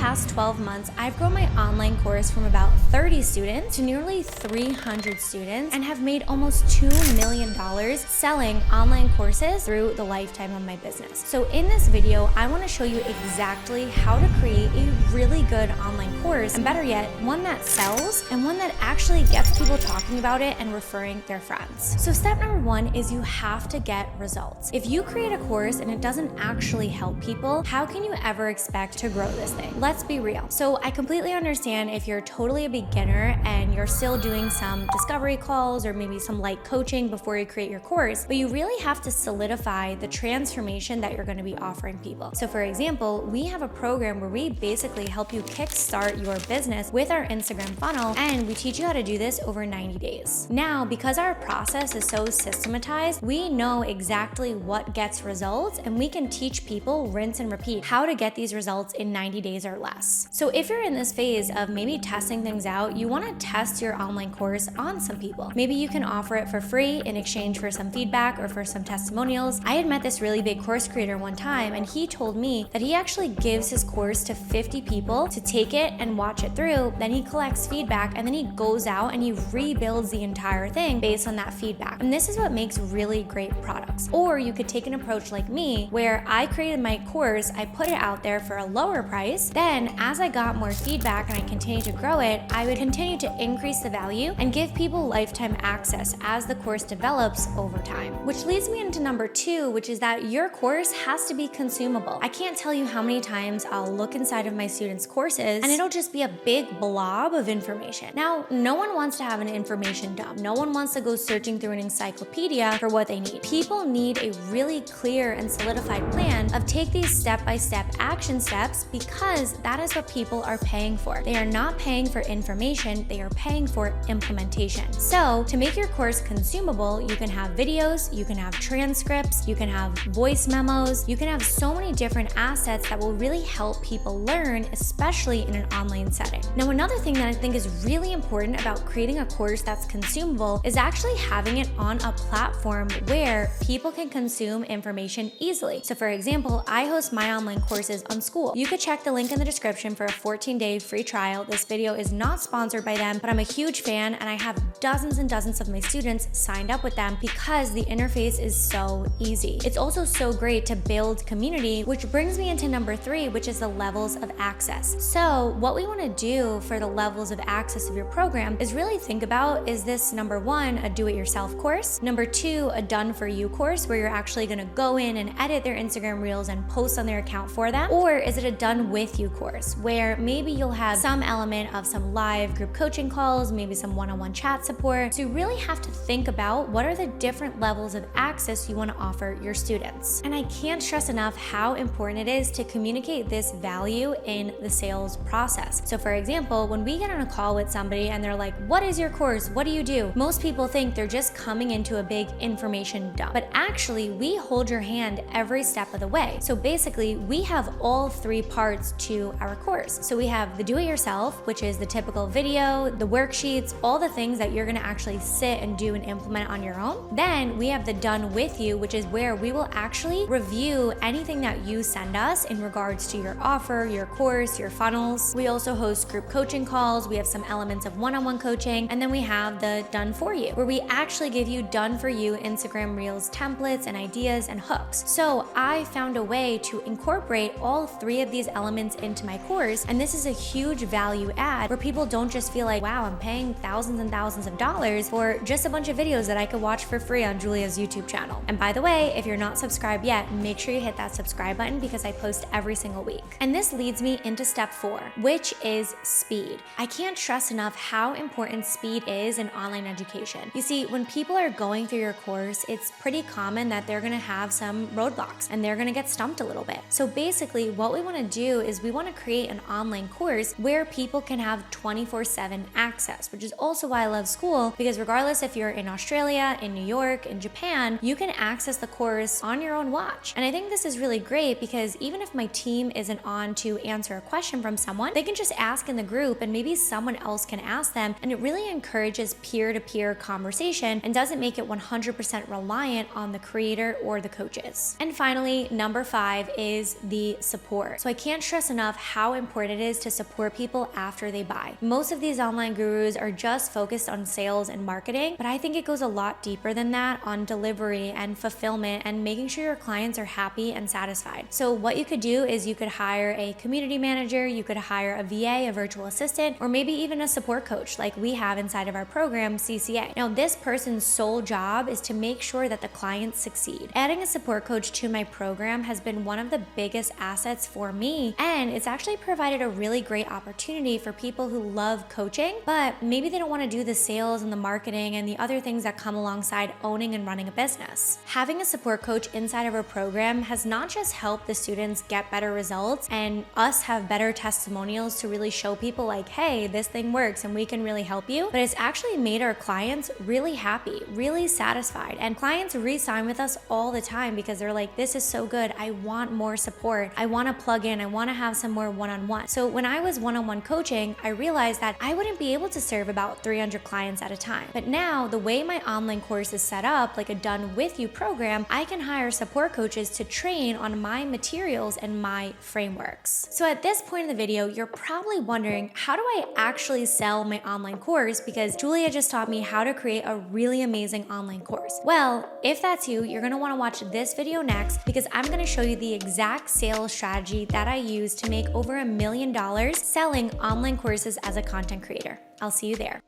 past 12 months, I've grown my online course from about 30 students to nearly 300 students and have made almost $2 million selling online courses through the lifetime of my business. So in this video, I want to show you exactly how to create a really good online course, and better yet, one that sells and one that actually gets people talking about it and referring their friends. So step number one is you have to get results. If you create a course and it doesn't actually help people, how can you ever expect to grow this thing? Let's be real. So I completely understand if you're totally a beginner and you're still doing some discovery calls or maybe some light coaching before you create your course, but you really have to solidify the transformation that you're going to be offering people. So for example, we have a program where we basically help you kickstart your business with our Instagram funnel, and we teach you how to do this over 90 days. Now, because our process is so systematized, we know exactly what gets results, and we can teach people, rinse and repeat, how to get these results in 90 days or less. So if you're in this phase of maybe testing things out, you want to test your online course on some people. Maybe you can offer it for free in exchange for some feedback or for some testimonials. I had met this really big course creator one time, and he told me that he actually gives his course to 50 people to take it and watch it through. Then he collects feedback, and then he goes out and he rebuilds the entire thing based on that feedback. And this is what makes really great products. Or you could take an approach like me, where I created my course, I put it out there for a lower price. Then as I got more feedback and I continued to grow it, I would continue to increase the value and give people lifetime access as the course develops over time. Which leads me into number two, which is that your course has to be consumable. I can't tell you how many times I'll look inside of my students' courses and it'll just be a big blob of information. Now, no one wants to have an information dump. No one wants to go searching through an encyclopedia for what they need. People need a really clear and solidified plan of take these step-by-step action steps, because that is what people are paying for. They are not paying for information, they are paying for implementation. So to make your course consumable, you can have videos, you can have transcripts, you can have voice memos, you can have so many different assets that will really help people learn, especially in an online setting. Now, another thing that I think is really important about creating a course that's consumable is actually having it on a platform where people can consume information easily. So for example, I host my online courses on Skool. You could check the link in the description for a 14-day free trial. This video is not sponsored by them, but I'm a huge fan, and I have dozens and dozens of my students signed up with them because the interface is so easy. It's also so great to build community, which brings me into number three, which is the levels of access. So what we want to do for the levels of access of your program is really think about, is this number one, a do-it-yourself course? Number two, a done-for-you course where you're actually going to go in and edit their Instagram reels and post on their account for them? Or is it a done-with-you course where maybe you'll have some element of some live group coaching calls, maybe some one-on-one chat support? So you really have to think about what are the different levels of access you want to offer your students. And I can't stress enough how important it is to communicate this value in the sales process. So for example, when we get on a call with somebody and they're like, what is your course? What do you do? Most people think they're just coming into a big information dump, but actually we hold your hand every step of the way. So basically we have all three parts to our course. So we have the do-it-yourself, which is the typical video, the worksheets, all the things that you're going to actually sit and do and implement on your own. Then we have the done with you, which is where we will actually review anything that you send us in regards to your offer, your course, your funnels. We also host group coaching calls. We have some elements of one-on-one coaching. And then we have the done for you, where we actually give you done for you Instagram Reels templates and ideas and hooks. So I found a way to incorporate all three of these elements into my course. And this is a huge value add where people don't just feel like, wow, I'm paying thousands and thousands of dollars for just a bunch of videos that I could watch for free on Julia's YouTube channel. And by the way, if you're not subscribed yet, make sure you hit that subscribe button because I post every single week. And this leads me into step four, which is speed. I can't stress enough how important speed is in online education. You see, when people are going through your course, it's pretty common that they're gonna have some roadblocks and they're gonna get stumped a little bit. So basically what we wanna do is we wanna create an online course where people can have 24/7 access, which is also why I love Skool, because regardless if you're in Australia, in New York, in Japan, you can access the course on your own watch. And I think this is really great because even if my team isn't on to answer a question from someone, they can just ask in the group and maybe someone else can ask them, and it really encourages peer-to-peer conversation and doesn't make it 100% reliant on the creator or the coaches. And finally, number 5 is the support. So I can't stress enough enough how important it is to support people after they buy. Most of these online gurus are just focused on sales and marketing, but I think it goes a lot deeper than that on delivery and fulfillment and making sure your clients are happy and satisfied. So what you could do is you could hire a community manager, you could hire a VA, a virtual assistant, or maybe even a support coach like we have inside of our program, CCA. Now, this person's sole job is to make sure that the clients succeed. Adding a support coach to my program has been one of the biggest assets for me, and it's actually provided a really great opportunity for people who love coaching, but maybe they don't want to do the sales and the marketing and the other things that come alongside owning and running a business. Having a support coach inside of our program has not just helped the students get better results and us have better testimonials to really show people like, hey, this thing works and we can really help you, but it's actually made our clients really happy, really satisfied. And clients re-sign with us all the time because they're like, this is so good. I want more support. I want to plug in. I want to have some more one-on-one. So when I was one-on-one coaching, I realized that I wouldn't be able to serve about 300 clients at a time. But now the way my online course is set up, like a done with you program, I can hire support coaches to train on my materials and my frameworks. So at this point in the video, you're probably wondering, how do I actually sell my online course? Because Julia just taught me how to create a really amazing online course. Well, if that's you, you're gonna wanna watch this video next because I'm gonna show you the exact sales strategy that I use to make over $1 million selling online courses as a content creator. I'll see you there.